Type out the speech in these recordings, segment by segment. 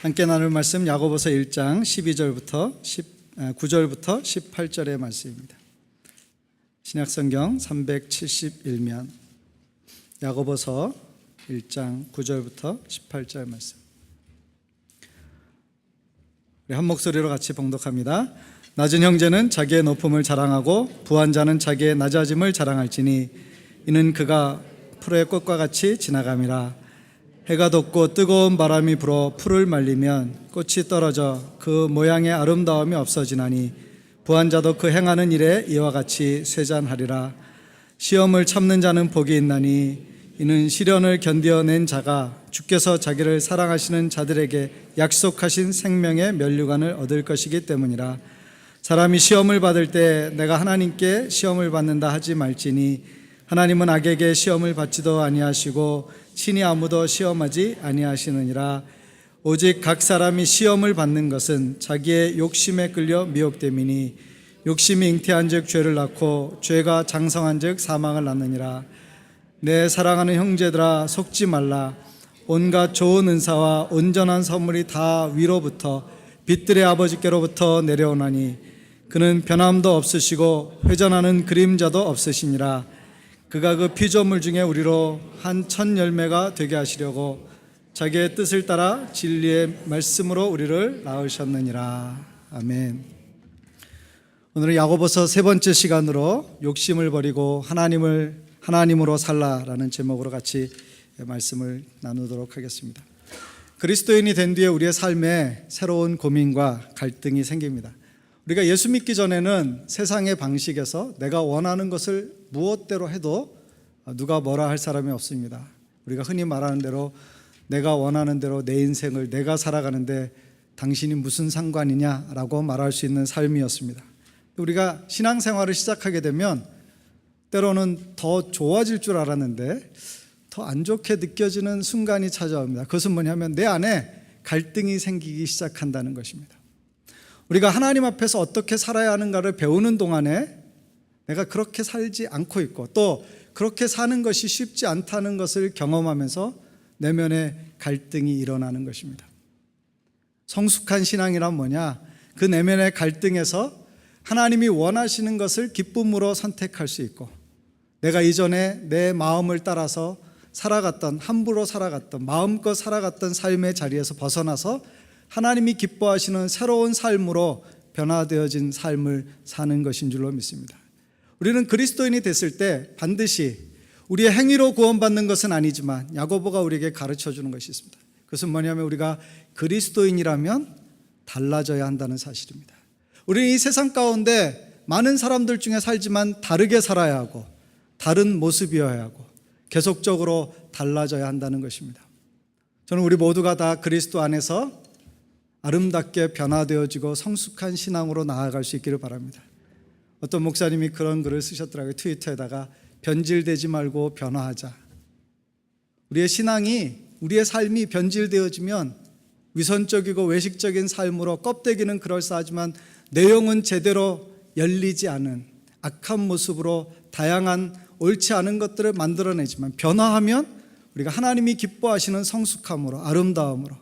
함께 나눌 말씀 야고보서 1장 12절부터 9절부터 18절의 말씀입니다. 신약성경 371면 야고보서 1장 9절부터 18절 말씀. 우리 한 목소리로 같이 봉독합니다. 낮은 형제는 자기의 높음을 자랑하고 부한 자는 자기의 낮아짐을 자랑할지니 이는 그가 풀의 꽃과 같이 지나감이라. 해가 돋고 뜨거운 바람이 불어 풀을 말리면 꽃이 떨어져 그 모양의 아름다움이 없어지나니 부한 자도 그 행하는 일에 이와 같이 쇠잔하리라. 시험을 참는 자는 복이 있나니 이는 시련을 견뎌낸 자가 주께서 자기를 사랑하시는 자들에게 약속하신 생명의 면류관을 얻을 것이기 때문이라. 사람이 시험을 받을 때 내가 하나님께 시험을 받는다 하지 말지니 하나님은 악에게 시험을 받지도 아니하시고 친히 아무도 시험하지 아니하시느니라. 오직 각 사람이 시험을 받는 것은 자기의 욕심에 끌려 미혹됨이니 욕심이 잉태한 즉 죄를 낳고 죄가 장성한 즉 사망을 낳느니라. 내 사랑하는 형제들아 속지 말라. 온갖 좋은 은사와 온전한 선물이 다 위로부터 빛들의 아버지께로부터 내려오나니 그는 변함도 없으시고 회전하는 그림자도 없으시니라. 그가 그 피조물 중에 우리로 한 첫 열매가 되게 하시려고 자기의 뜻을 따라 진리의 말씀으로 우리를 낳으셨느니라. 아멘. 오늘은 야고보서 세 번째 시간으로 욕심을 버리고 하나님으로 살라라는 제목으로 같이 말씀을 나누도록 하겠습니다. 그리스도인이 된 뒤에 우리의 삶에 새로운 고민과 갈등이 생깁니다. 우리가 예수 믿기 전에는 세상의 방식에서 내가 원하는 것을 무엇대로 해도 누가 뭐라 할 사람이 없습니다. 우리가 흔히 말하는 대로 내가 원하는 대로 내 인생을 내가 살아가는데 당신이 무슨 상관이냐라고 말할 수 있는 삶이었습니다. 우리가 신앙생활을 시작하게 되면 때로는 더 좋아질 줄 알았는데 더 안 좋게 느껴지는 순간이 찾아옵니다. 그것은 뭐냐면 내 안에 갈등이 생기기 시작한다는 것입니다. 우리가 하나님 앞에서 어떻게 살아야 하는가를 배우는 동안에 내가 그렇게 살지 않고 있고 또 그렇게 사는 것이 쉽지 않다는 것을 경험하면서 내면에 갈등이 일어나는 것입니다. 성숙한 신앙이란 뭐냐? 그 내면의 갈등에서 하나님이 원하시는 것을 기쁨으로 선택할 수 있고 내가 이전에 내 마음을 따라서 살아갔던 함부로 살아갔던 마음껏 살아갔던 삶의 자리에서 벗어나서 하나님이 기뻐하시는 새로운 삶으로 변화되어진 삶을 사는 것인 줄로 믿습니다. 우리는 그리스도인이 됐을 때 반드시 우리의 행위로 구원받는 것은 아니지만 야고보가 우리에게 가르쳐주는 것이 있습니다. 그것은 뭐냐면 우리가 그리스도인이라면 달라져야 한다는 사실입니다. 우리는 이 세상 가운데 많은 사람들 중에 살지만 다르게 살아야 하고 다른 모습이어야 하고 계속적으로 달라져야 한다는 것입니다. 저는 우리 모두가 다 그리스도 안에서 아름답게 변화되어지고 성숙한 신앙으로 나아갈 수 있기를 바랍니다. 어떤 목사님이 그런 글을 쓰셨더라고요. 트위터에다가 변질되지 말고 변화하자. 우리의 신앙이 우리의 삶이 변질되어지면 위선적이고 외식적인 삶으로 껍데기는 그럴싸하지만 내용은 제대로 열리지 않은 악한 모습으로 다양한 옳지 않은 것들을 만들어내지만 변화하면 우리가 하나님이 기뻐하시는 성숙함으로 아름다움으로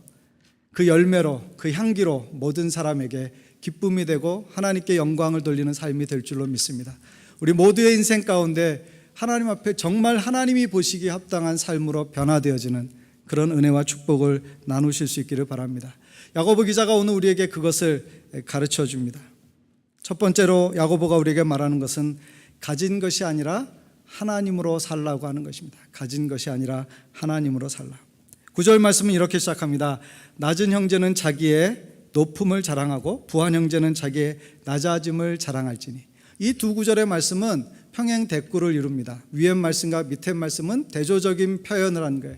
그 열매로 그 향기로 모든 사람에게 기쁨이 되고 하나님께 영광을 돌리는 삶이 될 줄로 믿습니다. 우리 모두의 인생 가운데 하나님 앞에 정말 하나님이 보시기에 합당한 삶으로 변화되어지는 그런 은혜와 축복을 나누실 수 있기를 바랍니다. 야고보 기자가 오늘 우리에게 그것을 가르쳐 줍니다. 첫 번째로 야고보가 우리에게 말하는 것은 가진 것이 아니라 하나님으로 살라고 하는 것입니다. 가진 것이 아니라 하나님으로 살라. 9절 말씀은 이렇게 시작합니다. 낮은 형제는 자기의 높음을 자랑하고 부한 형제는 자기의 낮아짐을 자랑할지니. 이 두 구절의 말씀은 평행 대꾸를 이룹니다. 위의 말씀과 밑의 말씀은 대조적인 표현을 한 거예요.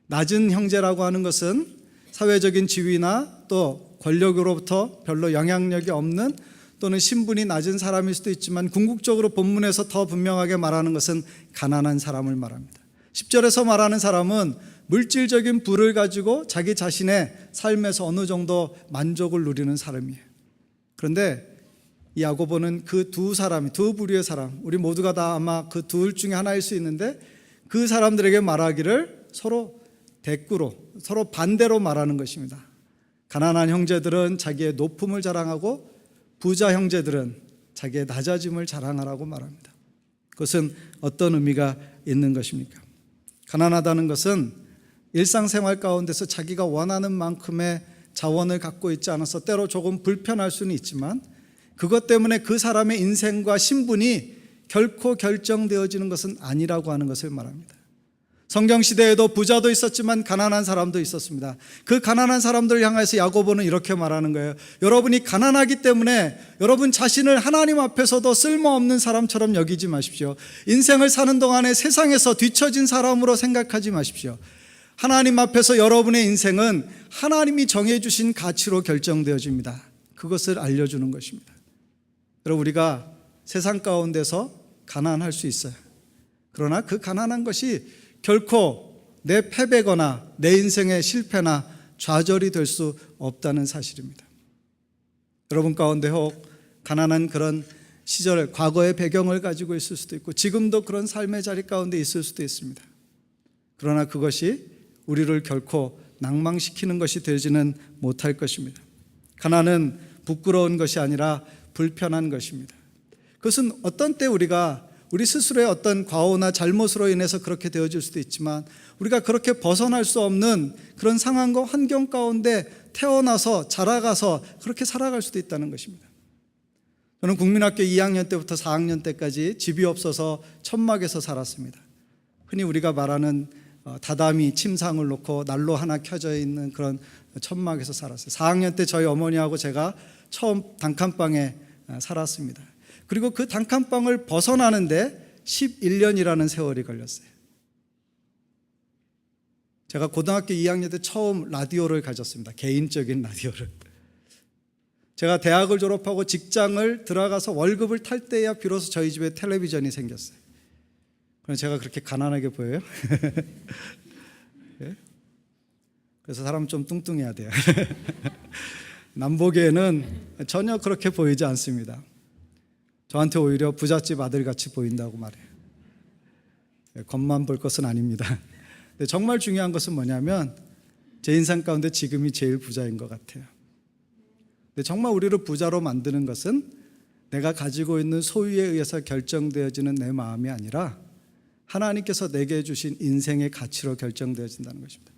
낮은 형제라고 하는 것은 사회적인 지위나 또 권력으로부터 별로 영향력이 없는 또는 신분이 낮은 사람일 수도 있지만 궁극적으로 본문에서 더 분명하게 말하는 것은 가난한 사람을 말합니다. 10절에서 말하는 사람은 물질적인 부를 가지고 자기 자신의 삶에서 어느 정도 만족을 누리는 사람이에요. 그런데 이 야고보는 그 두 사람이, 두 부류의 사람, 우리 모두가 다 아마 그 둘 중에 하나일 수 있는데 그 사람들에게 말하기를 서로 대꾸로, 서로 반대로 말하는 것입니다. 가난한 형제들은 자기의 높음을 자랑하고 부자 형제들은 자기의 낮아짐을 자랑하라고 말합니다. 그것은 어떤 의미가 있는 것입니까? 가난하다는 것은 일상생활 가운데서 자기가 원하는 만큼의 자원을 갖고 있지 않아서 때로 조금 불편할 수는 있지만 그것 때문에 그 사람의 인생과 신분이 결코 결정되어지는 것은 아니라고 하는 것을 말합니다. 성경시대에도 부자도 있었지만 가난한 사람도 있었습니다. 그 가난한 사람들을 향해서 야고보는 이렇게 말하는 거예요. 여러분이 가난하기 때문에 여러분 자신을 하나님 앞에서도 쓸모없는 사람처럼 여기지 마십시오. 인생을 사는 동안에 세상에서 뒤처진 사람으로 생각하지 마십시오. 하나님 앞에서 여러분의 인생은 하나님이 정해주신 가치로 결정되어집니다. 그것을 알려주는 것입니다. 여러분, 우리가 세상 가운데서 가난할 수 있어요. 그러나 그 가난한 것이 결코 내 패배거나 내 인생의 실패나 좌절이 될 수 없다는 사실입니다. 여러분 가운데 혹 가난한 그런 시절, 과거의 배경을 가지고 있을 수도 있고 지금도 그런 삶의 자리 가운데 있을 수도 있습니다. 그러나 그것이 우리를 결코 낭망시키는 것이 되지는 못할 것입니다. 가난은 부끄러운 것이 아니라 불편한 것입니다. 그것은 어떤 때 우리가 우리 스스로의 어떤 과오나 잘못으로 인해서 그렇게 되어질 수도 있지만 우리가 그렇게 벗어날 수 없는 그런 상황과 환경 가운데 태어나서 자라가서 그렇게 살아갈 수도 있다는 것입니다. 저는 국민학교 2학년 때부터 4학년 때까지 집이 없어서 천막에서 살았습니다. 흔히 우리가 말하는 다다미 침상을 놓고 난로 하나 켜져 있는 그런 천막에서 살았어요. 4학년 때 저희 어머니하고 제가 처음 단칸방에 살았습니다. 그리고 그 단칸방을 벗어나는데 11년이라는 세월이 걸렸어요. 제가 고등학교 2학년 때 처음 라디오를 가졌습니다. 개인적인 라디오를. 제가 대학을 졸업하고 직장을 들어가서 월급을 탈 때야 비로소 저희 집에 텔레비전이 생겼어요. 그럼 제가 그렇게 가난하게 보여요? 네? 그래서 사람 좀 뚱뚱해야 돼요. 남보기에는 전혀 그렇게 보이지 않습니다. 저한테 오히려 부잣집 아들같이 보인다고 말해요. 겉만 볼 것은 아닙니다. 근데 정말 중요한 것은 뭐냐면 제 인생 가운데 지금이 제일 부자인 것 같아요. 근데 정말 우리를 부자로 만드는 것은 내가 가지고 있는 소유에 의해서 결정되어지는 내 마음이 아니라 하나님께서 내게 주신 인생의 가치로 결정되어진다는 것입니다.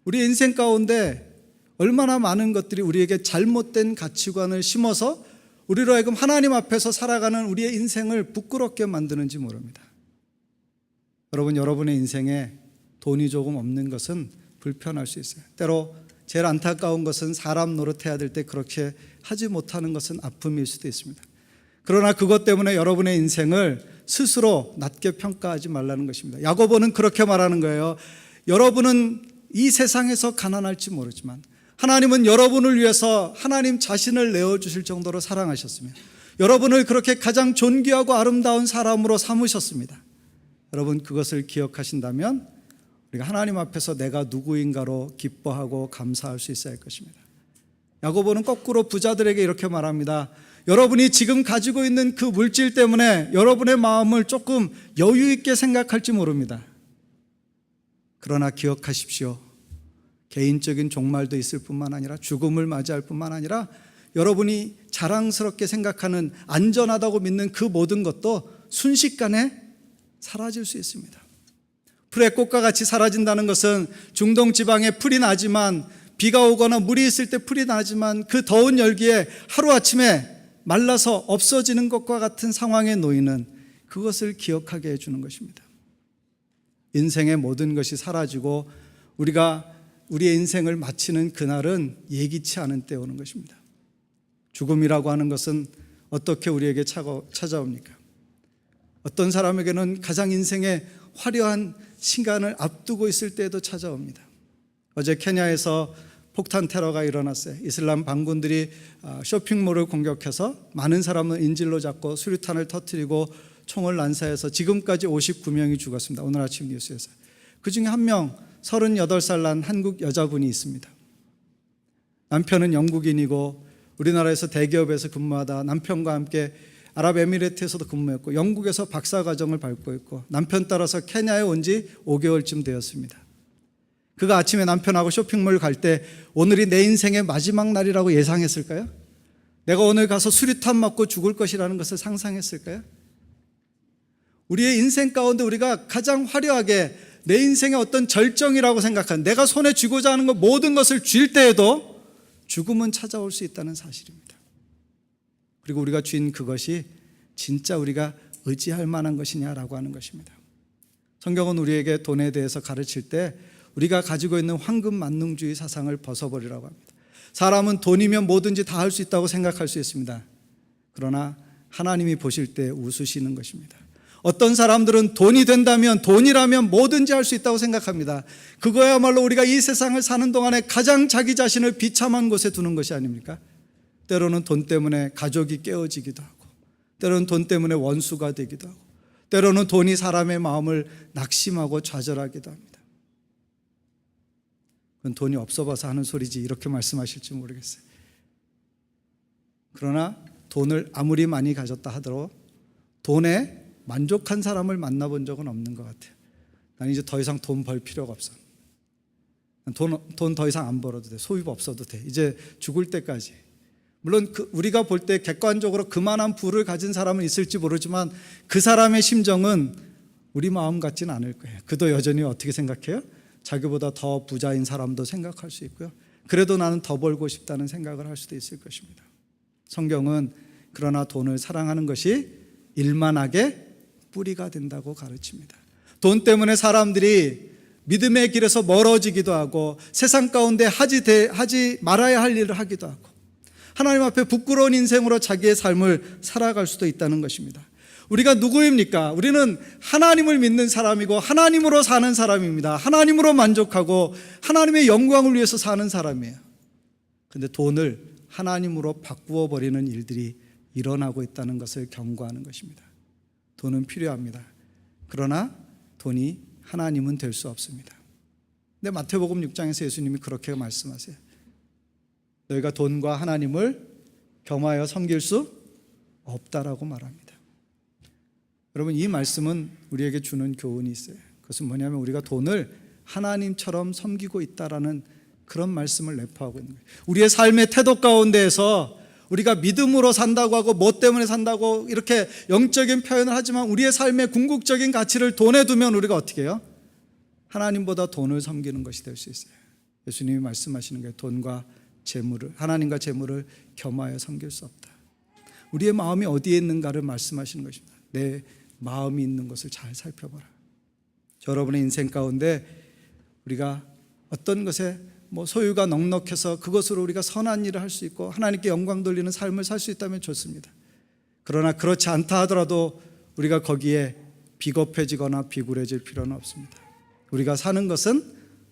우리 인생 가운데 얼마나 많은 것들이 우리에게 잘못된 가치관을 심어서 우리로 하여금 하나님 앞에서 살아가는 우리의 인생을 부끄럽게 만드는지 모릅니다. 여러분, 여러분의 인생에 돈이 조금 없는 것은 불편할 수 있어요. 때로 제일 안타까운 것은 사람 노릇해야 될 때 그렇게 하지 못하는 것은 아픔일 수도 있습니다. 그러나 그것 때문에 여러분의 인생을 스스로 낮게 평가하지 말라는 것입니다. 야고보는 그렇게 말하는 거예요. 여러분은 이 세상에서 가난할지 모르지만 하나님은 여러분을 위해서 하나님 자신을 내어주실 정도로 사랑하셨으며 여러분을 그렇게 가장 존귀하고 아름다운 사람으로 삼으셨습니다. 여러분, 그것을 기억하신다면 우리가 하나님 앞에서 내가 누구인가로 기뻐하고 감사할 수 있어야 할 것입니다. 야고보는 거꾸로 부자들에게 이렇게 말합니다. 여러분이 지금 가지고 있는 그 물질 때문에 여러분의 마음을 조금 여유 있게 생각할지 모릅니다. 그러나 기억하십시오. 개인적인 종말도 있을 뿐만 아니라 죽음을 맞이할 뿐만 아니라 여러분이 자랑스럽게 생각하는 안전하다고 믿는 그 모든 것도 순식간에 사라질 수 있습니다. 풀의 꽃과 같이 사라진다는 것은 중동 지방에 풀이 나지만 비가 오거나 물이 있을 때 풀이 나지만 그 더운 열기에 하루아침에 말라서 없어지는 것과 같은 상황에 놓이는 그것을 기억하게 해주는 것입니다. 인생의 모든 것이 사라지고 우리가 우리의 인생을 마치는 그날은 예기치 않은 때 오는 것입니다. 죽음이라고 하는 것은 어떻게 우리에게 찾아옵니까? 어떤 사람에게는 가장 인생의 화려한 시간을 앞두고 있을 때에도 찾아옵니다. 어제 케냐에서 폭탄 테러가 일어났어요. 이슬람 반군들이 쇼핑몰을 공격해서 많은 사람을 인질로 잡고 수류탄을 터뜨리고 총을 난사해서 지금까지 59명이 죽었습니다. 오늘 아침 뉴스에서. 그중에 한 명 38살 난 한국 여자분이 있습니다. 남편은 영국인이고 우리나라에서 대기업에서 근무하다 남편과 함께 아랍에미레이트에서도 근무했고 영국에서 박사과정을 밟고 있고 남편 따라서 케냐에 온 지 5개월쯤 되었습니다. 그가 아침에 남편하고 쇼핑몰 갈 때 오늘이 내 인생의 마지막 날이라고 예상했을까요? 내가 오늘 가서 수류탄 맞고 죽을 것이라는 것을 상상했을까요? 우리의 인생 가운데 우리가 가장 화려하게 내 인생의 어떤 절정이라고 생각한, 내가 손에 쥐고자 하는 것 모든 것을 쥘 때에도 죽음은 찾아올 수 있다는 사실입니다. 그리고 우리가 쥔 그것이 진짜 우리가 의지할 만한 것이냐라고 하는 것입니다. 성경은 우리에게 돈에 대해서 가르칠 때 우리가 가지고 있는 황금 만능주의 사상을 벗어버리라고 합니다. 사람은 돈이면 뭐든지 다 할 수 있다고 생각할 수 있습니다. 그러나 하나님이 보실 때 웃으시는 것입니다. 어떤 사람들은 돈이 된다면, 돈이라면 뭐든지 할 수 있다고 생각합니다. 그거야말로 우리가 이 세상을 사는 동안에 가장 자기 자신을 비참한 곳에 두는 것이 아닙니까? 때로는 돈 때문에 가족이 깨어지기도 하고, 때로는 돈 때문에 원수가 되기도 하고, 때로는 돈이 사람의 마음을 낙심하고 좌절하기도 합니다. 그건 돈이 없어 봐서 하는 소리지 이렇게 말씀하실지 모르겠어요. 그러나 돈을 아무리 많이 가졌다 하더라도 돈에 만족한 사람을 만나본 적은 없는 것 같아요. 난 이제 더 이상 돈 벌 필요가 없어. 돈 더 이상 안 벌어도 돼. 소유 없어도 돼. 이제 죽을 때까지. 물론 우리가 볼 때 객관적으로 그만한 부를 가진 사람은 있을지 모르지만 그 사람의 심정은 우리 마음 같지는 않을 거예요. 그도 여전히 어떻게 생각해요? 자기보다 더 부자인 사람도 생각할 수 있고요. 그래도 나는 더 벌고 싶다는 생각을 할 수도 있을 것입니다. 성경은 그러나 돈을 사랑하는 것이 일만하게 뿌리가 된다고 가르칩니다. 돈 때문에 사람들이 믿음의 길에서 멀어지기도 하고 세상 가운데 하지 말아야 할 일을 하기도 하고 하나님 앞에 부끄러운 인생으로 자기의 삶을 살아갈 수도 있다는 것입니다. 우리가 누구입니까? 우리는 하나님을 믿는 사람이고 하나님으로 사는 사람입니다. 하나님으로 만족하고 하나님의 영광을 위해서 사는 사람이에요. 그런데 돈을 하나님으로 바꾸어 버리는 일들이 일어나고 있다는 것을 경고하는 것입니다. 돈은 필요합니다. 그러나 돈이 하나님은 될 수 없습니다. 근데 마태복음 6장에서 예수님이 그렇게 말씀하세요. 너희가 돈과 하나님을 겸하여 섬길 수 없다라고 말합니다. 여러분, 이 말씀은 우리에게 주는 교훈이 있어요. 그것은 뭐냐면 우리가 돈을 하나님처럼 섬기고 있다라는 그런 말씀을 내포하고 있는 거예요. 우리의 삶의 태도 가운데에서 우리가 믿음으로 산다고 하고 뭐 때문에 산다고 이렇게 영적인 표현을 하지만 우리의 삶의 궁극적인 가치를 돈에 두면 우리가 어떻게 해요? 하나님보다 돈을 섬기는 것이 될 수 있어요. 예수님이 말씀하시는 거예요. 돈과 재물을, 하나님과 재물을 겸하여 섬길 수 없다. 우리의 마음이 어디에 있는가를 말씀하시는 것입니다. 내 마음이 있는 것을 잘 살펴봐라. 여러분의 인생 가운데 우리가 어떤 것에 소유가 넉넉해서 그것으로 우리가 선한 일을 할 수 있고 하나님께 영광 돌리는 삶을 살 수 있다면 좋습니다. 그러나 그렇지 않다 하더라도 우리가 거기에 비겁해지거나 비굴해질 필요는 없습니다. 우리가 사는 것은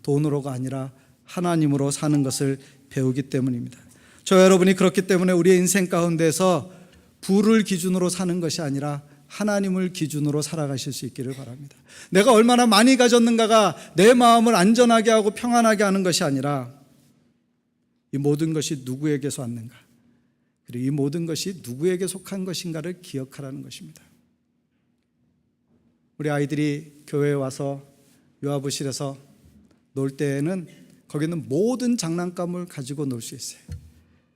돈으로가 아니라 하나님으로 사는 것을 배우기 때문입니다. 저 여러분이 그렇기 때문에 우리의 인생 가운데서 부를 기준으로 사는 것이 아니라 하나님을 기준으로 살아가실 수 있기를 바랍니다. 내가 얼마나 많이 가졌는가가 내 마음을 안전하게 하고 평안하게 하는 것이 아니라 이 모든 것이 누구에게서 왔는가, 그리고 이 모든 것이 누구에게 속한 것인가를 기억하라는 것입니다. 우리 아이들이 교회에 와서 유아부실에서 놀 때에는 거기는 모든 장난감을 가지고 놀 수 있어요.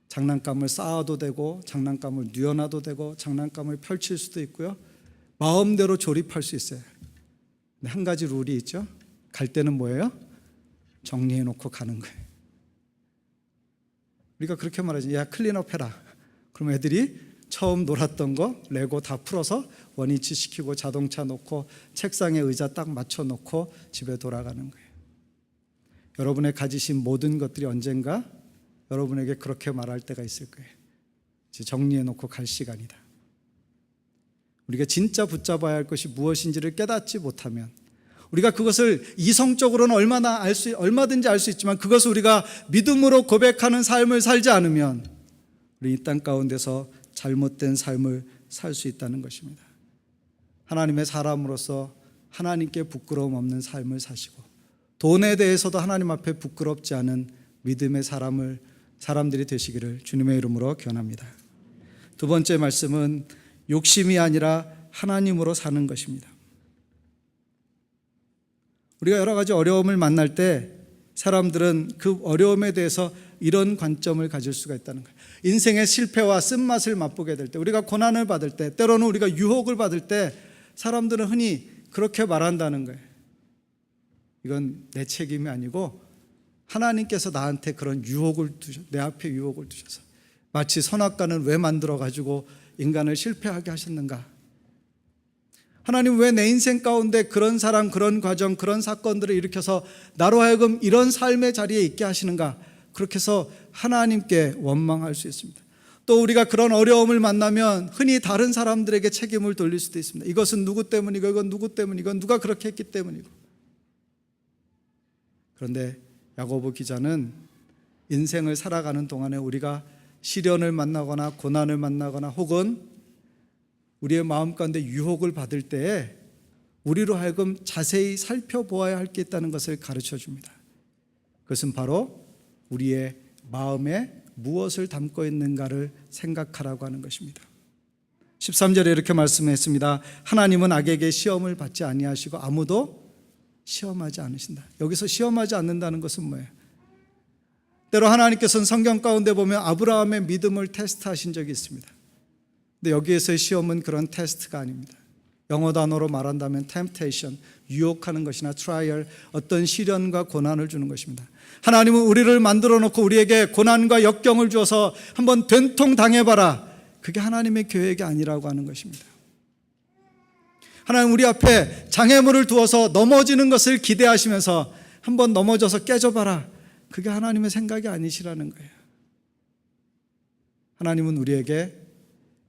장난감을 쌓아도 되고 장난감을 뉘어놔도 되고 장난감을 펼칠 수도 있고요. 마음대로 조립할 수 있어요. 근데 한 가지 룰이 있죠. 갈 때는 뭐예요? 정리해놓고 가는 거예요. 우리가 그렇게 말하지. 야, 클린업 해라. 그럼 애들이 처음 놀았던 거 레고 다 풀어서 원위치 시키고 자동차 놓고 책상에 의자 딱 맞춰 놓고 집에 돌아가는 거예요. 여러분의 가지신 모든 것들이 언젠가 여러분에게 그렇게 말할 때가 있을 거예요. 이제 정리해 놓고 갈 시간이다. 우리가 진짜 붙잡아야 할 것이 무엇인지를 깨닫지 못하면 우리가 그것을 이성적으로는 얼마든지 알 수 있지만 그것을 우리가 믿음으로 고백하는 삶을 살지 않으면 우리 이 땅 가운데서 잘못된 삶을 살 수 있다는 것입니다. 하나님의 사람으로서 하나님께 부끄러움 없는 삶을 사시고 돈에 대해서도 하나님 앞에 부끄럽지 않은 믿음의 사람들이 되시기를 주님의 이름으로 권합니다. 두 번째 말씀은 욕심이 아니라 하나님으로 사는 것입니다. 우리가 여러 가지 어려움을 만날 때 사람들은 그 어려움에 대해서 이런 관점을 가질 수가 있다는 거예요. 인생의 실패와 쓴맛을 맛보게 될 때, 우리가 고난을 받을 때, 때로는 우리가 유혹을 받을 때 사람들은 흔히 그렇게 말한다는 거예요. 이건 내 책임이 아니고 하나님께서 나한테 그런 유혹을 내 앞에 유혹을 두셔서, 마치 선악과는 왜 만들어가지고 인간을 실패하게 하셨는가? 하나님 왜 내 인생 가운데 그런 사람, 그런 과정, 그런 사건들을 일으켜서 나로 하여금 이런 삶의 자리에 있게 하시는가? 그렇게 해서 하나님께 원망할 수 있습니다. 또 우리가 그런 어려움을 만나면 흔히 다른 사람들에게 책임을 돌릴 수도 있습니다. 이것은 누구 때문이고, 이건 누구 때문이고, 이건 누가 그렇게 했기 때문이고. 그런데 야고보 기자는 인생을 살아가는 동안에 우리가 시련을 만나거나 고난을 만나거나 혹은 우리의 마음 가운데 유혹을 받을 때에 우리로 하여금 자세히 살펴보아야 할 게 있다는 것을 가르쳐 줍니다. 그것은 바로 우리의 마음에 무엇을 담고 있는가를 생각하라고 하는 것입니다. 13절에 이렇게 말씀했습니다. 하나님은 악에게 시험을 받지 아니하시고 아무도 시험하지 않으신다. 여기서 시험하지 않는다는 것은 뭐예요? 때로 하나님께서는 성경 가운데 보면 아브라함의 믿음을 테스트하신 적이 있습니다. 근데 여기에서의 시험은 그런 테스트가 아닙니다. 영어 단어로 말한다면 temptation, 유혹하는 것이나 trial, 어떤 시련과 고난을 주는 것입니다. 하나님은 우리를 만들어 놓고 우리에게 고난과 역경을 주어서 한번 된통 당해봐라, 그게 하나님의 계획이 아니라고 하는 것입니다. 하나님 우리 앞에 장애물을 두어서 넘어지는 것을 기대하시면서 한번 넘어져서 깨져봐라, 그게 하나님의 생각이 아니시라는 거예요. 하나님은 우리에게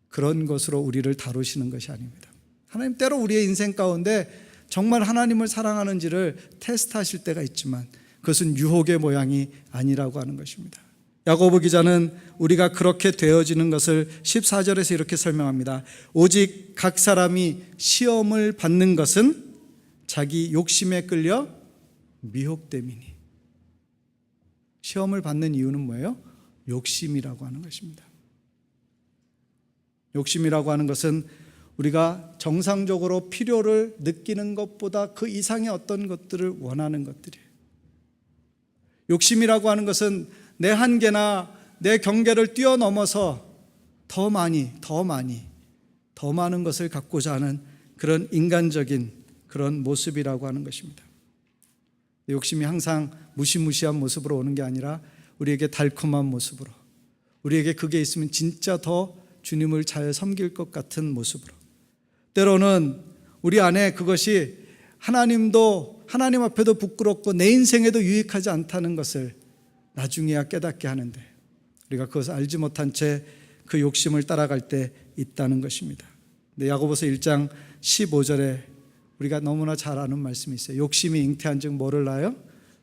그런 것으로 우리를 다루시는 것이 아닙니다. 하나님 때로 우리의 인생 가운데 정말 하나님을 사랑하는지를 테스트하실 때가 있지만 그것은 유혹의 모양이 아니라고 하는 것입니다. 야고보 기자는 우리가 그렇게 되어지는 것을 14절에서 이렇게 설명합니다. 오직 각 사람이 시험을 받는 것은 자기 욕심에 끌려 미혹됨이니. 시험을 받는 이유는 뭐예요? 욕심이라고 하는 것입니다. 욕심이라고 하는 것은 우리가 정상적으로 필요를 느끼는 것보다 그 이상의 어떤 것들을 원하는 것들이에요. 욕심이라고 하는 것은 내 한계나 내 경계를 뛰어넘어서 더 많은 것을 갖고자 하는 그런 인간적인 그런 모습이라고 하는 것입니다. 욕심이 항상 무시무시한 모습으로 오는 게 아니라 우리에게 달콤한 모습으로, 우리에게 그게 있으면 진짜 더 주님을 잘 섬길 것 같은 모습으로, 때로는 우리 안에 그것이 하나님 앞에도 부끄럽고 내 인생에도 유익하지 않다는 것을 나중에야 깨닫게 하는데 우리가 그것을 알지 못한 채 그 욕심을 따라갈 때 있다는 것입니다. 근데 야고보서 1장 15절에 우리가 너무나 잘 아는 말씀이 있어요. 욕심이 잉태한 즉 뭐를 낳아요?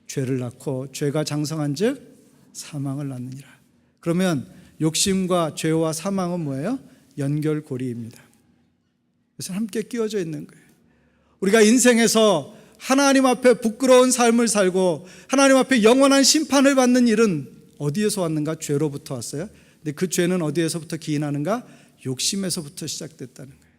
죄를 낳고 죄가 장성한 즉 사망을 낳느니라. 그러면 욕심과 죄와 사망은 뭐예요? 연결고리입니다. 그래서 함께 끼워져 있는 거예요. 우리가 인생에서 하나님 앞에 부끄러운 삶을 살고 하나님 앞에 영원한 심판을 받는 일은 어디에서 왔는가? 죄로부터 왔어요. 근데 그 죄는 어디에서부터 기인하는가? 욕심에서부터 시작됐다는 거예요.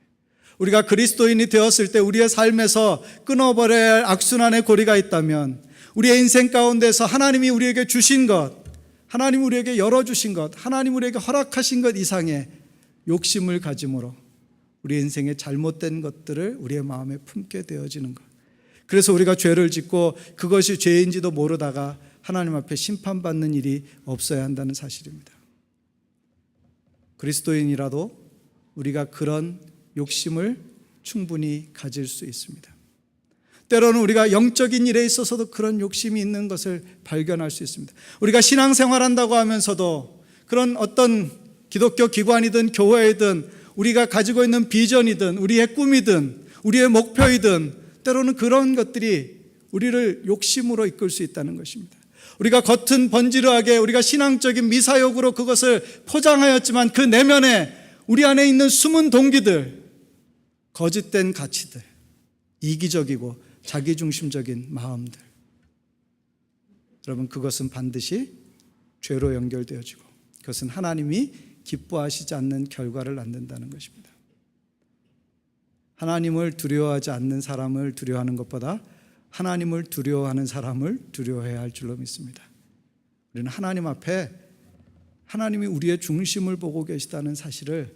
우리가 그리스도인이 되었을 때 우리의 삶에서 끊어버려야 할 악순환의 고리가 있다면 우리의 인생 가운데서 하나님이 우리에게 주신 것, 하나님 우리에게 열어주신 것, 하나님 우리에게 허락하신 것 이상의 욕심을 가짐으로 우리 인생의 잘못된 것들을 우리의 마음에 품게 되어지는 것. 그래서 우리가 죄를 짓고 그것이 죄인지도 모르다가 하나님 앞에 심판받는 일이 없어야 한다는 사실입니다. 그리스도인이라도 우리가 그런 욕심을 충분히 가질 수 있습니다. 때로는 우리가 영적인 일에 있어서도 그런 욕심이 있는 것을 발견할 수 있습니다. 우리가 신앙생활한다고 하면서도 그런 어떤 기독교 기관이든 교회이든 우리가 가지고 있는 비전이든 우리의 꿈이든 우리의 목표이든 때로는 그런 것들이 우리를 욕심으로 이끌 수 있다는 것입니다. 우리가 겉은 번지르하게 우리가 신앙적인 미사역으로 그것을 포장하였지만 그 내면에 우리 안에 있는 숨은 동기들, 거짓된 가치들, 이기적이고 자기중심적인 마음들, 여러분 그것은 반드시 죄로 연결되어지고 그것은 하나님이 기뻐하시지 않는 결과를 낳는다는 것입니다. 하나님을 두려워하지 않는 사람을 두려워하는 것보다 하나님을 두려워하는 사람을 두려워해야 할 줄로 믿습니다. 우리는 하나님 앞에 하나님이 우리의 중심을 보고 계시다는 사실을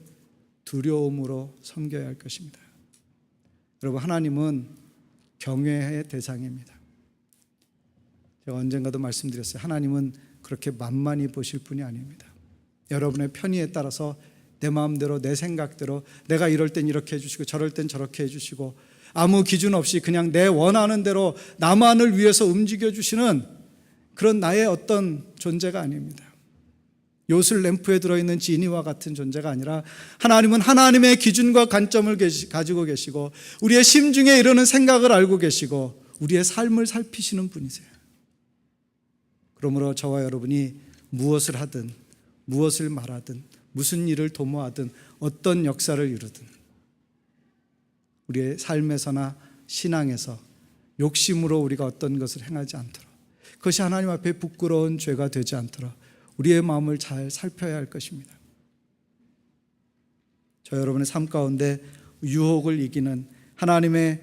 두려움으로 섬겨야 할 것입니다. 여러분, 하나님은 경외의 대상입니다. 제가 언젠가도 말씀드렸어요. 하나님은 그렇게 만만히 보실 분이 아닙니다. 여러분의 편의에 따라서 내 마음대로 내 생각대로 내가 이럴 땐 이렇게 해주시고 저럴 땐 저렇게 해주시고 아무 기준 없이 그냥 내 원하는 대로 나만을 위해서 움직여주시는 그런 나의 어떤 존재가 아닙니다. 요술 램프에 들어있는 지니와 같은 존재가 아니라 하나님은 하나님의 기준과 관점을 가지고 계시고 우리의 심중에 이르는 생각을 알고 계시고 우리의 삶을 살피시는 분이세요. 그러므로 저와 여러분이 무엇을 하든 무엇을 말하든 무슨 일을 도모하든 어떤 역사를 이루든 우리의 삶에서나 신앙에서 욕심으로 우리가 어떤 것을 행하지 않도록 그것이 하나님 앞에 부끄러운 죄가 되지 않도록 우리의 마음을 잘 살펴야 할 것입니다. 저 여러분의 삶 가운데 유혹을 이기는 하나님의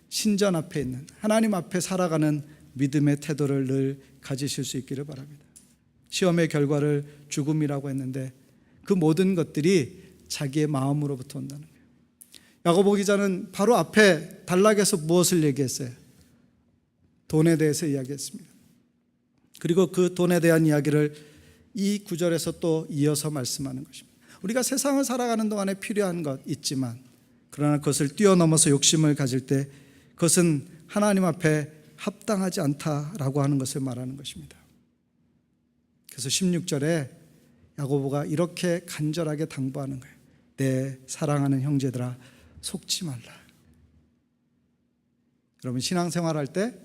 신전 앞에 있는 하나님 앞에 살아가는 믿음의 태도를 늘 가지실 수 있기를 바랍니다. 시험의 결과를 죽음이라고 했는데 그 모든 것들이 자기의 마음으로부터 온다는 거예요. 야고보 기자는 바로 앞에 단락에서 무엇을 얘기했어요? 돈에 대해서 이야기했습니다. 그리고 그 돈에 대한 이야기를 이 구절에서 또 이어서 말씀하는 것입니다. 우리가 세상을 살아가는 동안에 필요한 것 있지만 그러나 그것을 뛰어넘어서 욕심을 가질 때 그것은 하나님 앞에 합당하지 않다라고 하는 것을 말하는 것입니다. 그래서 16절에 야고보가 이렇게 간절하게 당부하는 거예요. 내 사랑하는 형제들아 속지 말라. 여러분, 신앙생활할 때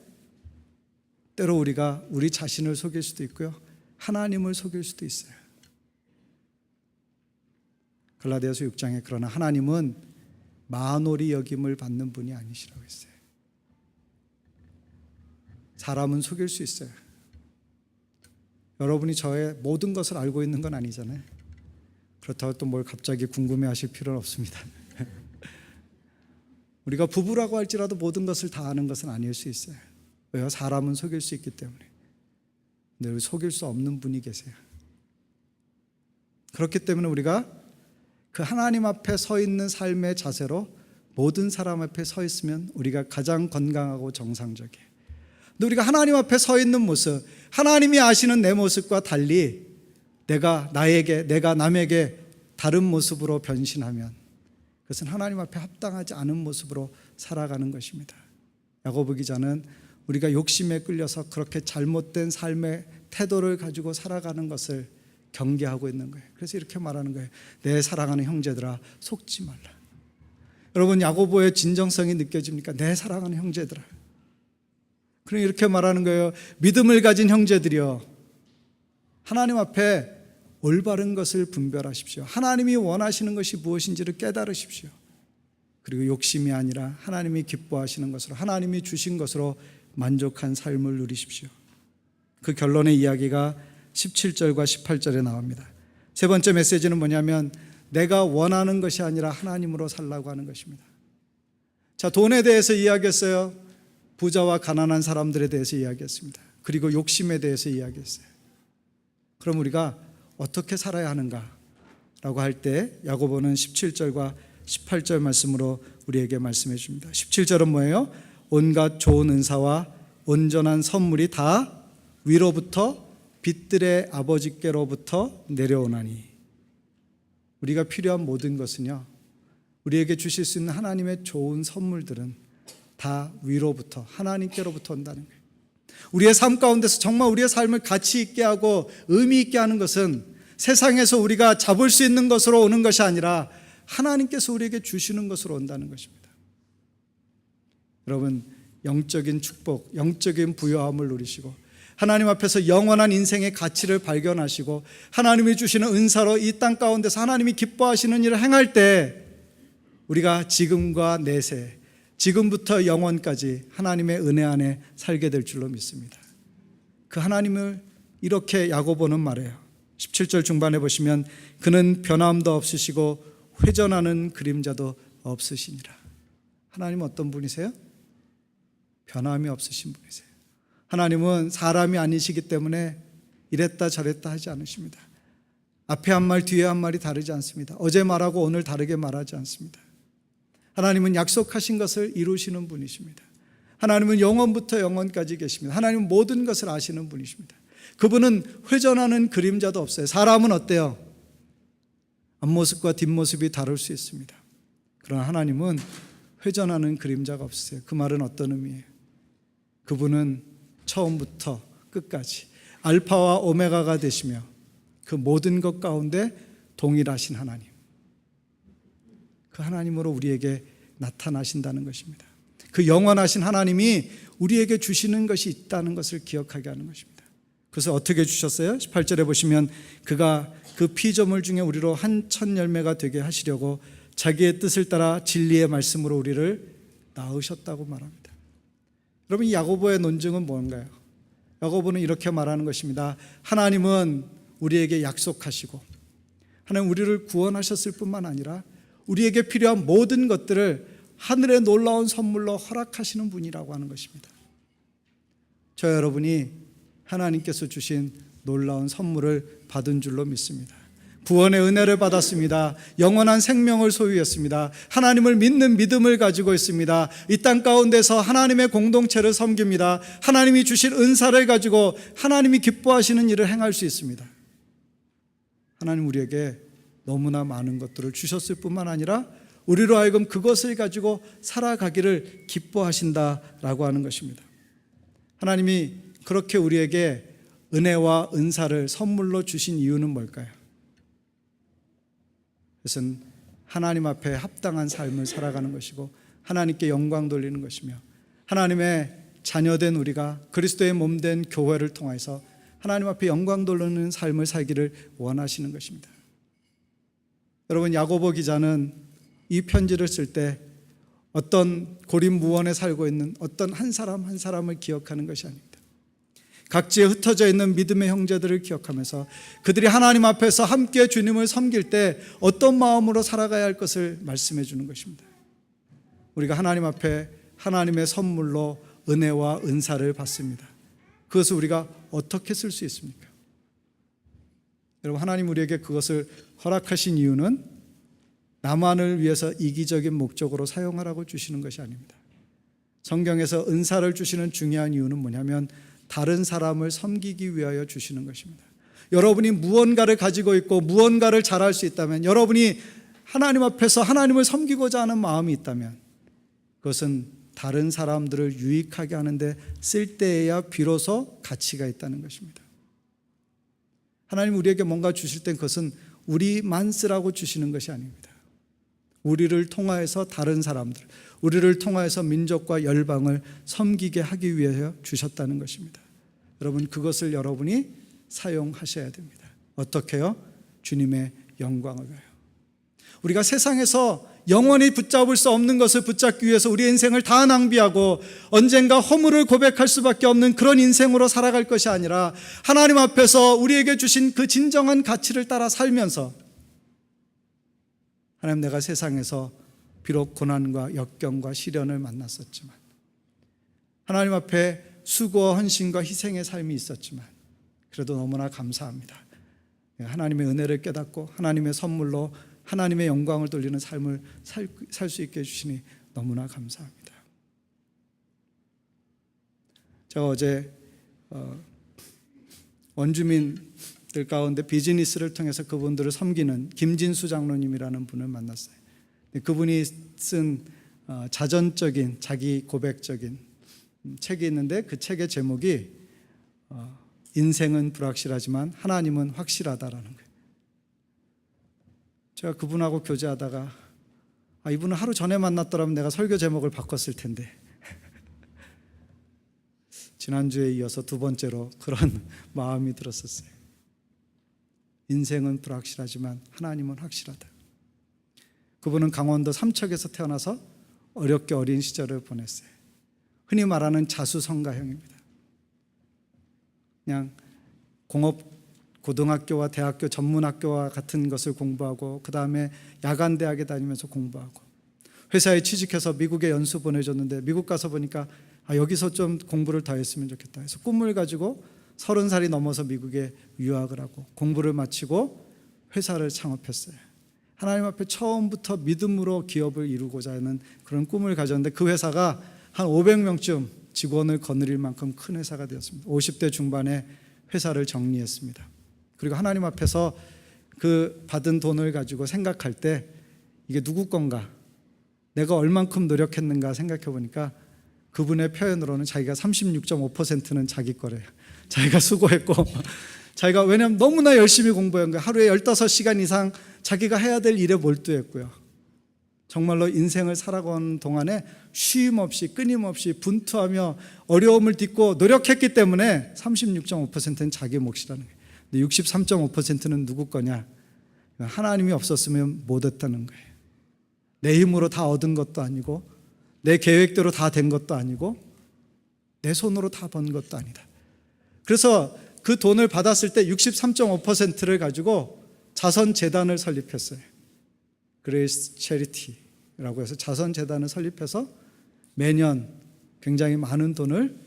때로 우리가 우리 자신을 속일 수도 있고요, 하나님을 속일 수도 있어요. 갈라디아서 6장에 그러나 하나님은 만홀히 여김을 받는 분이 아니시라고 했어요. 사람은 속일 수 있어요. 여러분이 저의 모든 것을 알고 있는 건 아니잖아요. 그렇다고 또 뭘 갑자기 궁금해하실 필요는 없습니다. 우리가 부부라고 할지라도 모든 것을 다 아는 것은 아닐 수 있어요. 왜요? 사람은 속일 수 있기 때문에. 늘 속일 수 없는 분이 계세요. 그렇기 때문에 우리가 그 하나님 앞에 서 있는 삶의 자세로 모든 사람 앞에 서 있으면 우리가 가장 건강하고 정상적이에요. 근데 우리가 하나님 앞에 서 있는 모습, 하나님이 아시는 내 모습과 달리 내가 남에게 다른 모습으로 변신하면 그것은 하나님 앞에 합당하지 않은 모습으로 살아가는 것입니다. 야고보 기자는 우리가 욕심에 끌려서 그렇게 잘못된 삶의 태도를 가지고 살아가는 것을 경계하고 있는 거예요. 그래서 이렇게 말하는 거예요. 내 사랑하는 형제들아 속지 말라. 여러분, 야고보의 진정성이 느껴집니까? 내 사랑하는 형제들아. 그럼 이렇게 말하는 거예요. 믿음을 가진 형제들이여, 하나님 앞에 올바른 것을 분별하십시오. 하나님이 원하시는 것이 무엇인지를 깨달으십시오. 그리고 욕심이 아니라 하나님이 기뻐하시는 것으로, 하나님이 주신 것으로 만족한 삶을 누리십시오. 그 결론의 이야기가 17절과 18절에 나옵니다. 세 번째 메시지는 뭐냐면 내가 원하는 것이 아니라 하나님으로 살라고 하는 것입니다. 자, 돈에 대해서 이야기했어요. 부자와 가난한 사람들에 대해서 이야기했습니다. 그리고 욕심에 대해서 이야기했어요. 그럼 우리가 어떻게 살아야 하는가라고 할 때 야고보는 17절과 18절 말씀으로 우리에게 말씀해 줍니다. 17절은 뭐예요? 온갖 좋은 은사와 온전한 선물이 다 위로부터 빛들의 아버지께로부터 내려오나니. 우리가 필요한 모든 것은요, 우리에게 주실 수 있는 하나님의 좋은 선물들은 다 위로부터, 하나님께로부터 온다는 거예요. 우리의 삶 가운데서 정말 우리의 삶을 가치 있게 하고 의미 있게 하는 것은 세상에서 우리가 잡을 수 있는 것으로 오는 것이 아니라 하나님께서 우리에게 주시는 것으로 온다는 것입니다. 여러분, 영적인 축복, 영적인 부요함을 누리시고 하나님 앞에서 영원한 인생의 가치를 발견하시고 하나님이 주시는 은사로 이 땅 가운데서 하나님이 기뻐하시는 일을 행할 때 우리가 지금과 내세, 지금부터 영원까지 하나님의 은혜 안에 살게 될 줄로 믿습니다. 그 하나님을 이렇게 야고보는 말해요. 17절 중반에 보시면 그는 변함도 없으시고 회전하는 그림자도 없으시니라. 하나님은 어떤 분이세요? 변함이 없으신 분이세요. 하나님은 사람이 아니시기 때문에 이랬다 저랬다 하지 않으십니다. 앞에 한 말 뒤에 한 말이 다르지 않습니다. 어제 말하고 오늘 다르게 말하지 않습니다. 하나님은 약속하신 것을 이루시는 분이십니다. 하나님은 영원부터 영원까지 계십니다. 하나님은 모든 것을 아시는 분이십니다. 그분은 회전하는 그림자도 없어요. 사람은 어때요? 앞모습과 뒷모습이 다를 수 있습니다. 그러나 하나님은 회전하는 그림자가 없으세요. 그 말은 어떤 의미예요? 그분은 처음부터 끝까지 알파와 오메가가 되시며 그 모든 것 가운데 동일하신 하나님, 그 하나님으로 우리에게 나타나신다는 것입니다. 그 영원하신 하나님이 우리에게 주시는 것이 있다는 것을 기억하게 하는 것입니다. 그래서 어떻게 주셨어요? 18절에 보시면 그가 그 피조물 중에 우리로 한 첫 열매가 되게 하시려고 자기의 뜻을 따라 진리의 말씀으로 우리를 낳으셨다고 말합니다. 여러분, 이 야고보의 논증은 뭔가요? 야고보는 이렇게 말하는 것입니다. 하나님은 우리에게 약속하시고 하나님 우리를 구원하셨을 뿐만 아니라 우리에게 필요한 모든 것들을 하늘의 놀라운 선물로 허락하시는 분이라고 하는 것입니다. 저 여러분이 하나님께서 주신 놀라운 선물을 받은 줄로 믿습니다. 구원의 은혜를 받았습니다. 영원한 생명을 소유했습니다. 하나님을 믿는 믿음을 가지고 있습니다. 이 땅 가운데서 하나님의 공동체를 섬깁니다. 하나님이 주신 은사를 가지고 하나님이 기뻐하시는 일을 행할 수 있습니다. 하나님 우리에게 너무나 많은 것들을 주셨을 뿐만 아니라 우리로 하여금 그것을 가지고 살아가기를 기뻐하신다라고 하는 것입니다. 하나님이 그렇게 우리에게 은혜와 은사를 선물로 주신 이유는 뭘까요? 그것은 하나님 앞에 합당한 삶을 살아가는 것이고 하나님께 영광 돌리는 것이며 하나님의 자녀된 우리가 그리스도의 몸된 교회를 통해서 하나님 앞에 영광 돌리는 삶을 살기를 원하시는 것입니다. 여러분, 야고보 기자는 이 편지를 쓸 때 어떤 고립무원에 살고 있는 어떤 한 사람 한 사람을 기억하는 것이 아닙니다. 각지에 흩어져 있는 믿음의 형제들을 기억하면서 그들이 하나님 앞에서 함께 주님을 섬길 때 어떤 마음으로 살아가야 할 것을 말씀해 주는 것입니다. 우리가 하나님 앞에 하나님의 선물로 은혜와 은사를 받습니다. 그것을 우리가 어떻게 쓸 수 있습니까? 여러분, 하나님 우리에게 그것을 허락하신 이유는 나만을 위해서 이기적인 목적으로 사용하라고 주시는 것이 아닙니다. 성경에서 은사를 주시는 중요한 이유는 뭐냐면 다른 사람을 섬기기 위하여 주시는 것입니다. 여러분이 무언가를 가지고 있고 무언가를 잘할 수 있다면, 여러분이 하나님 앞에서 하나님을 섬기고자 하는 마음이 있다면 그것은 다른 사람들을 유익하게 하는데 쓸 때에야 비로소 가치가 있다는 것입니다. 하나님 우리에게 뭔가 주실 땐 그것은 우리만 쓰라고 주시는 것이 아닙니다. 우리를 통하여서 다른 사람들, 우리를 통하여서 민족과 열방을 섬기게 하기 위하여 주셨다는 것입니다. 여러분, 그것을 여러분이 사용하셔야 됩니다. 어떻게요? 주님의 영광을 위하여. 우리가 세상에서 영원히 붙잡을 수 없는 것을 붙잡기 위해서 우리의 인생을 다 낭비하고 언젠가 허물을 고백할 수밖에 없는 그런 인생으로 살아갈 것이 아니라 하나님 앞에서 우리에게 주신 그 진정한 가치를 따라 살면서, 하나님, 내가 세상에서 비록 고난과 역경과 시련을 만났었지만, 하나님 앞에 수고와 헌신과 희생의 삶이 있었지만 그래도 너무나 감사합니다. 하나님의 은혜를 깨닫고 하나님의 선물로 하나님의 영광을 돌리는 삶을 살 수 있게 해주시니 너무나 감사합니다. 제가 어제 원주민들 가운데 비즈니스를 통해서 그분들을 섬기는 김진수 장로님이라는 분을 만났어요. 그분이 쓴 자전적인 자기 고백적인 책이 있는데 그 책의 제목이 인생은 불확실하지만 하나님은 확실하다라는 거예요. 제가 그분하고 교제하다가 이분은 하루 전에 만났더라면 내가 설교 제목을 바꿨을 텐데 지난주에 이어서 두 번째로 그런 마음이 들었었어요. 인생은 불확실하지만 하나님은 확실하다. 그분은 강원도 삼척에서 태어나서 어렵게 어린 시절을 보냈어요. 흔히 말하는 자수성가형입니다. 그냥 공업 고등학교와 대학교 전문학교와 같은 것을 공부하고 그 다음에 야간대학에 다니면서 공부하고 회사에 취직해서 미국에 연수 보내줬는데 미국 가서 보니까 여기서 좀 공부를 더 했으면 좋겠다 해서 꿈을 가지고 30살이 넘어서 미국에 유학을 하고 공부를 마치고 회사를 창업했어요. 하나님 앞에 처음부터 믿음으로 기업을 이루고자 하는 그런 꿈을 가졌는데 그 회사가 한 500명쯤 직원을 거느릴 만큼 큰 회사가 되었습니다. 50대 중반에 회사를 정리했습니다. 그리고 하나님 앞에서 그 받은 돈을 가지고 생각할 때 이게 누구 건가? 내가 얼만큼 노력했는가 생각해 보니까 그분의 표현으로는 자기가 36.5%는 자기 거래요. 자기가 수고했고 자기가 왜냐하면 너무나 열심히 공부한 거예요. 하루에 15시간 이상 자기가 해야 될 일에 몰두했고요. 정말로 인생을 살아가는 동안에 쉼 없이 끊임없이 분투하며 어려움을 딛고 노력했기 때문에 36.5%는 자기 몫이라는 거예요. 근데 63.5%는 누구 거냐? 하나님이 없었으면 못했다는 거예요. 내 힘으로 다 얻은 것도 아니고 내 계획대로 다 된 것도 아니고 내 손으로 다 번 것도 아니다. 그래서 그 돈을 받았을 때 63.5%를 가지고 자선재단을 설립했어요. 그레이스 체리티라고 해서 자선재단을 설립해서 매년 굉장히 많은 돈을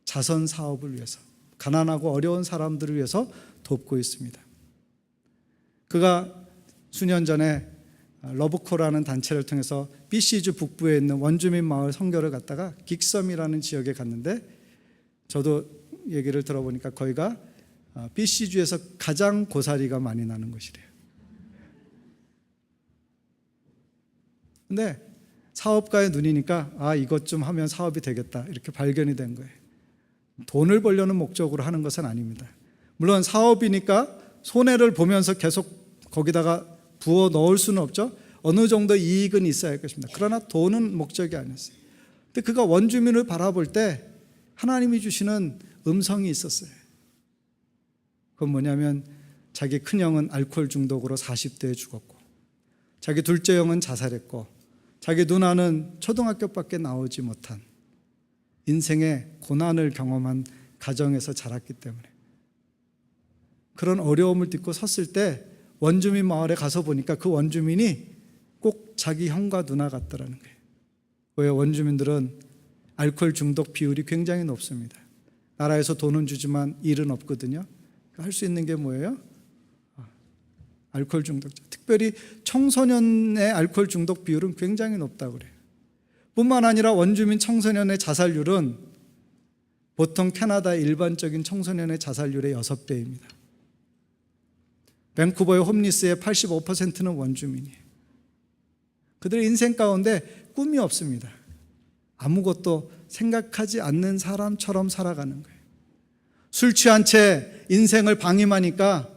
자선 사업을 위해서 가난하고 어려운 사람들을 위해서 돕고 있습니다. 그가 수년 전에 러브코라는 단체를 통해서 BC주 북부에 있는 원주민 마을 선교를 갔다가 긱섬이라는 지역에 갔는데 저도 얘기를 들어보니까 거기가 BC주에서 가장 고사리가 많이 나는 곳이래요. 근데 사업가의 눈이니까 이것 좀 하면 사업이 되겠다 이렇게 발견이 된 거예요. 돈을 벌려는 목적으로 하는 것은 아닙니다. 물론 사업이니까 손해를 보면서 계속 거기다가 부어 넣을 수는 없죠. 어느 정도 이익은 있어야 할 것입니다. 그러나 돈은 목적이 아니었어요. 근데 그가 원주민을 바라볼 때 하나님이 주시는 음성이 있었어요. 그건 뭐냐면 자기 큰형은 알코올 중독으로 40대에 죽었고 자기 둘째 형은 자살했고 자기 누나는 초등학교밖에 나오지 못한 인생의 고난을 경험한 가정에서 자랐기 때문에 그런 어려움을 딛고 섰을 때 원주민 마을에 가서 보니까 그 원주민이 꼭 자기 형과 누나 같더라는 거예요. 왜? 원주민들은 알코올 중독 비율이 굉장히 높습니다. 나라에서 돈은 주지만 일은 없거든요. 할 수 있는 게 뭐예요? 알코올 중독자. 특별히 청소년의 알코올 중독 비율은 굉장히 높다고 그래요. 뿐만 아니라 원주민 청소년의 자살률은 보통 캐나다의 일반적인 청소년의 자살률의 6배입니다. 밴쿠버의 홈리스의 85%는 원주민이에요. 그들의 인생 가운데 꿈이 없습니다. 아무것도 생각하지 않는 사람처럼 살아가는 거예요. 술 취한 채 인생을 방임하니까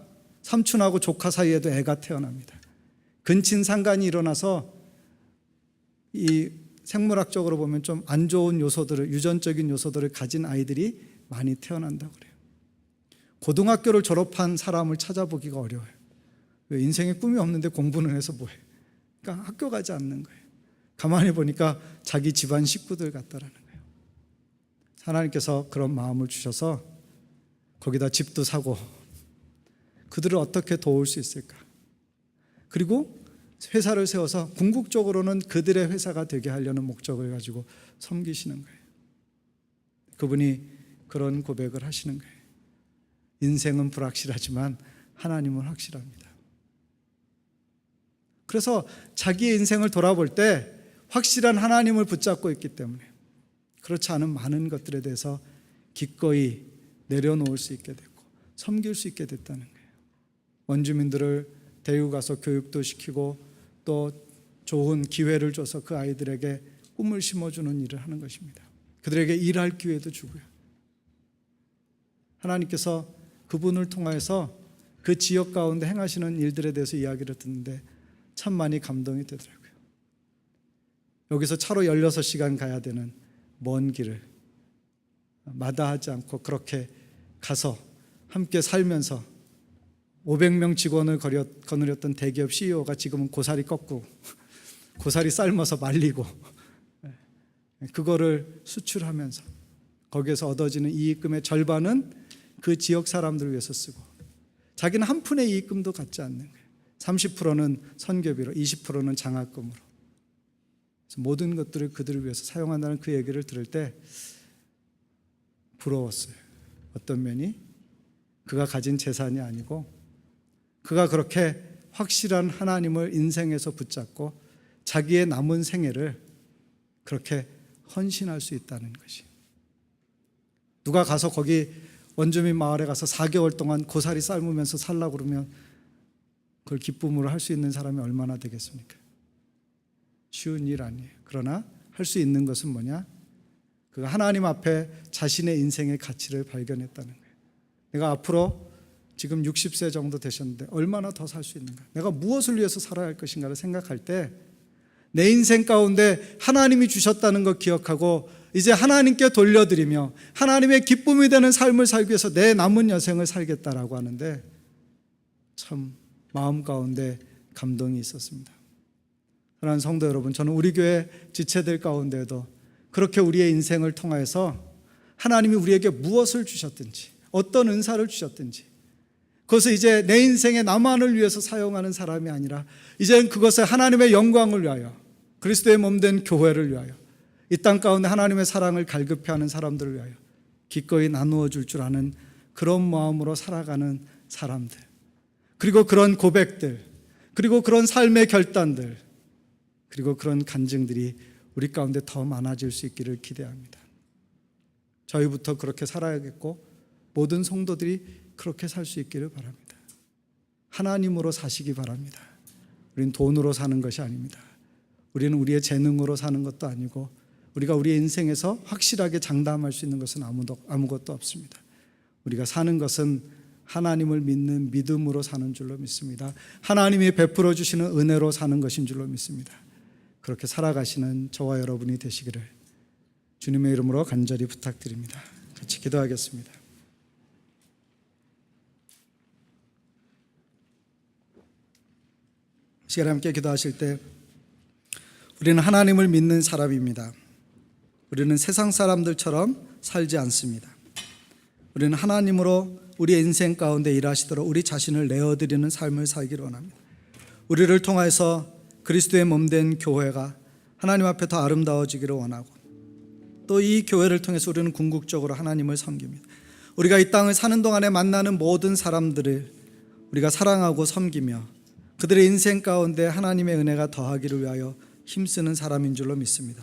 삼촌하고 조카 사이에도 애가 태어납니다. 근친상간이 일어나서 이 생물학적으로 보면 좀 안 좋은 요소들을, 유전적인 요소들을 가진 아이들이 많이 태어난다고 그래요. 고등학교를 졸업한 사람을 찾아보기가 어려워요. 왜? 인생에 꿈이 없는데 공부는 해서 뭐해? 그러니까 학교 가지 않는 거예요. 가만히 보니까 자기 집안 식구들 같다라는 거예요. 하나님께서 그런 마음을 주셔서 거기다 집도 사고 그들을 어떻게 도울 수 있을까? 그리고 회사를 세워서 궁극적으로는 그들의 회사가 되게 하려는 목적을 가지고 섬기시는 거예요. 그분이 그런 고백을 하시는 거예요. 인생은 불확실하지만 하나님은 확실합니다. 그래서 자기의 인생을 돌아볼 때 확실한 하나님을 붙잡고 있기 때문에 그렇지 않은 많은 것들에 대해서 기꺼이 내려놓을 수 있게 됐고 섬길 수 있게 됐다는 거예요. 원주민들을 데리고 가서 교육도 시키고 또 좋은 기회를 줘서 그 아이들에게 꿈을 심어주는 일을 하는 것입니다. 그들에게 일할 기회도 주고요. 하나님께서 그분을 통해서 그 지역 가운데 행하시는 일들에 대해서 이야기를 듣는데 참 많이 감동이 되더라고요. 여기서 차로 16시간 가야 되는 먼 길을 마다하지 않고 그렇게 가서 함께 살면서 500명 직원을 거느렸던 대기업 CEO가 지금은 고사리 꺾고 고사리 삶아서 말리고 그거를 수출하면서 거기에서 얻어지는 이익금의 절반은 그 지역 사람들을 위해서 쓰고 자기는 한 푼의 이익금도 갖지 않는 거예요. 30%는 선교비로 20%는 장학금으로 모든 것들을 그들을 위해서 사용한다는 그 얘기를 들을 때 부러웠어요. 어떤 면이 그가 가진 재산이 아니고 그가 그렇게 확실한 하나님을 인생에서 붙잡고 자기의 남은 생애를 그렇게 헌신할 수 있다는 것이. 누가 가서 거기 원주민 마을에 가서 4개월 동안 고사리 삶으면서 살라고 그러면 그걸 기쁨으로 할 수 있는 사람이 얼마나 되겠습니까? 쉬운 일 아니에요. 그러나 할 수 있는 것은 뭐냐? 그가 하나님 앞에 자신의 인생의 가치를 발견했다는 거예요. 내가 앞으로 지금 60세 정도 되셨는데 얼마나 더 살 수 있는가? 내가 무엇을 위해서 살아야 할 것인가를 생각할 때 내 인생 가운데 하나님이 주셨다는 것 기억하고 이제 하나님께 돌려드리며 하나님의 기쁨이 되는 삶을 살기 위해서 내 남은 여생을 살겠다라고 하는데 참 마음 가운데 감동이 있었습니다. 사랑하는 성도 여러분, 저는 우리 교회 지체들 가운데도 그렇게 우리의 인생을 통해서 하나님이 우리에게 무엇을 주셨든지 어떤 은사를 주셨든지 그것을 이제 내 인생의 나만을 위해서 사용하는 사람이 아니라 이제는 그것을 하나님의 영광을 위하여 그리스도의 몸된 교회를 위하여 이 땅 가운데 하나님의 사랑을 갈급해하는 사람들을 위하여 기꺼이 나누어 줄 줄 아는 그런 마음으로 살아가는 사람들, 그리고 그런 고백들, 그리고 그런 삶의 결단들, 그리고 그런 간증들이 우리 가운데 더 많아질 수 있기를 기대합니다. 저희부터 그렇게 살아야겠고 모든 성도들이 그렇게 살 수 있기를 바랍니다. 하나님으로 사시기 바랍니다. 우리는 돈으로 사는 것이 아닙니다. 우리는 우리의 재능으로 사는 것도 아니고 우리가 우리의 인생에서 확실하게 장담할 수 있는 것은 아무것도 없습니다. 우리가 사는 것은 하나님을 믿는 믿음으로 사는 줄로 믿습니다. 하나님이 베풀어 주시는 은혜로 사는 것인 줄로 믿습니다. 그렇게 살아가시는 저와 여러분이 되시기를 주님의 이름으로 간절히 부탁드립니다. 같이 기도하겠습니다. 시간에 함께 기도하실 때 우리는 하나님을 믿는 사람입니다. 우리는 세상 사람들처럼 살지 않습니다. 우리는 하나님으로 우리의 인생 가운데 일하시도록 우리 자신을 내어드리는 삶을 살기를 원합니다. 우리를 통해서 그리스도의 몸된 교회가 하나님 앞에 더 아름다워지기를 원하고 또 이 교회를 통해서 우리는 궁극적으로 하나님을 섬깁니다. 우리가 이 땅을 사는 동안에 만나는 모든 사람들을 우리가 사랑하고 섬기며 그들의 인생 가운데 하나님의 은혜가 더하기를 위하여 힘쓰는 사람인 줄로 믿습니다.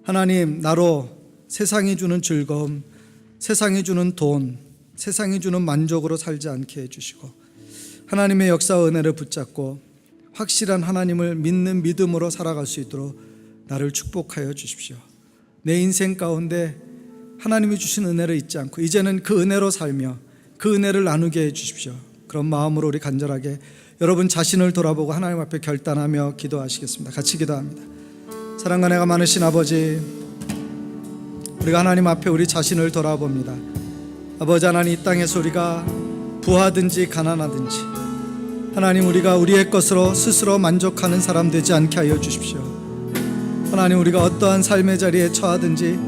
하나님, 나로 세상이 주는 즐거움, 세상이 주는 돈, 세상이 주는 만족으로 살지 않게 해주시고 하나님의 역사와 은혜를 붙잡고 확실한 하나님을 믿는 믿음으로 살아갈 수 있도록 나를 축복하여 주십시오. 내 인생 가운데 하나님이 주신 은혜를 잊지 않고 이제는 그 은혜로 살며 그 은혜를 나누게 해주십시오. 그런 마음으로 우리 간절하게 여러분 자신을 돌아보고 하나님 앞에 결단하며 기도하시겠습니다. 같이 기도합니다. 사랑과 은혜가 많으신 아버지, 우리가 하나님 앞에 우리 자신을 돌아봅니다. 아버지 하나님, 이 땅에서 우리가 부하든지 가난하든지 하나님, 우리가 우리의 것으로 스스로 만족하는 사람 되지 않게 하여 주십시오. 하나님, 우리가 어떠한 삶의 자리에 처하든지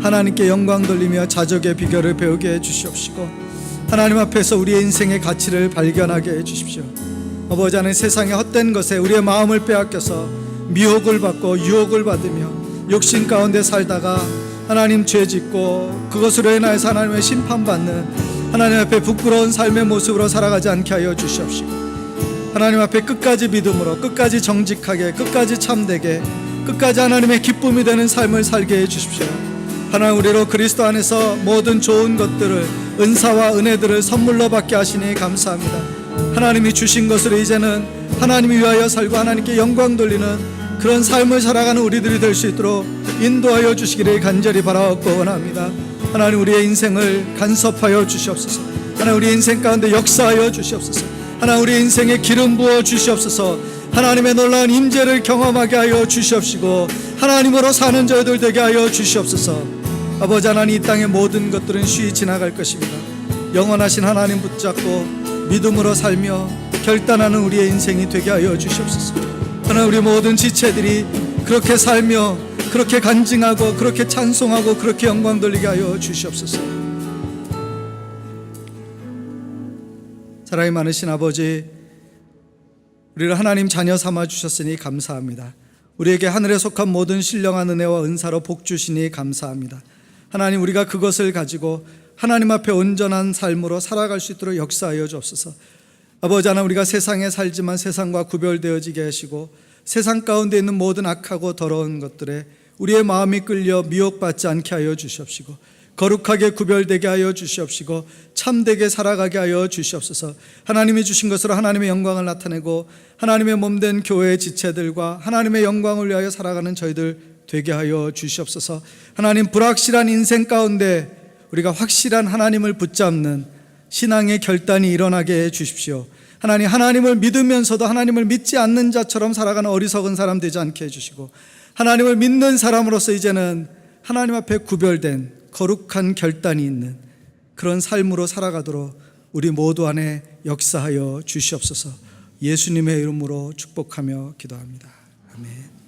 하나님께 영광 돌리며 자족의 비결을 배우게 해 주시옵시고 하나님 앞에서 우리의 인생의 가치를 발견하게 해 주십시오. 아버지 하나님, 세상의 헛된 것에 우리의 마음을 빼앗겨서 미혹을 받고 유혹을 받으며 욕심 가운데 살다가 하나님 죄 짓고 그것으로 인하여서 하나님의 심판받는 하나님 앞에 부끄러운 삶의 모습으로 살아가지 않게 하여 주시옵시고 하나님 앞에 끝까지 믿음으로 끝까지 정직하게 끝까지 참되게 끝까지 하나님의 기쁨이 되는 삶을 살게 해 주십시오. 하나님, 우리로 그리스도 안에서 모든 좋은 것들을 은사와 은혜들을 선물로 받게 하시니 감사합니다. 하나님이 주신 것으로 이제는 하나님이 위하여 살고 하나님께 영광 돌리는 그런 삶을 살아가는 우리들이 될 수 있도록 인도하여 주시기를 간절히 바라옵고 원합니다. 하나님, 우리의 인생을 간섭하여 주시옵소서. 하나님, 우리 인생 가운데 역사하여 주시옵소서. 하나님, 우리 인생에 기름 부어 주시옵소서. 하나님의 놀라운 임재를 경험하게 하여 주시옵시고 하나님으로 사는 저희들 되게 하여 주시옵소서. 아버지 하나님, 이 땅의 모든 것들은 쉬이 지나갈 것입니다. 영원하신 하나님 붙잡고 믿음으로 살며 결단하는 우리의 인생이 되게 하여 주시옵소서. 하나님, 우리 모든 지체들이 그렇게 살며 그렇게 간증하고 그렇게 찬송하고 그렇게 영광 돌리게 하여 주시옵소서. 사랑이 많으신 아버지, 우리를 하나님 자녀 삼아 주셨으니 감사합니다. 우리에게 하늘에 속한 모든 신령한 은혜와 은사로 복 주시니 감사합니다. 하나님, 우리가 그것을 가지고 하나님 앞에 온전한 삶으로 살아갈 수 있도록 역사하여 주옵소서. 아버지 하나님, 우리가 세상에 살지만 세상과 구별되어지게 하시고 세상 가운데 있는 모든 악하고 더러운 것들에 우리의 마음이 끌려 미혹받지 않게 하여 주시옵시고 거룩하게 구별되게 하여 주시옵시고 참되게 살아가게 하여 주시옵소서. 하나님이 주신 것으로 하나님의 영광을 나타내고 하나님의 몸된 교회의 지체들과 하나님의 영광을 위하여 살아가는 저희들 되게 하여 주시옵소서. 하나님, 불확실한 인생 가운데 우리가 확실한 하나님을 붙잡는 신앙의 결단이 일어나게 해 주십시오. 하나님, 하나님을 믿으면서도 하나님을 믿지 않는 자처럼 살아가는 어리석은 사람 되지 않게 해주시고 하나님을 믿는 사람으로서 이제는 하나님 앞에 구별된 거룩한 결단이 있는 그런 삶으로 살아가도록 우리 모두 안에 역사하여 주시옵소서. 예수님의 이름으로 축복하며 기도합니다. 아멘.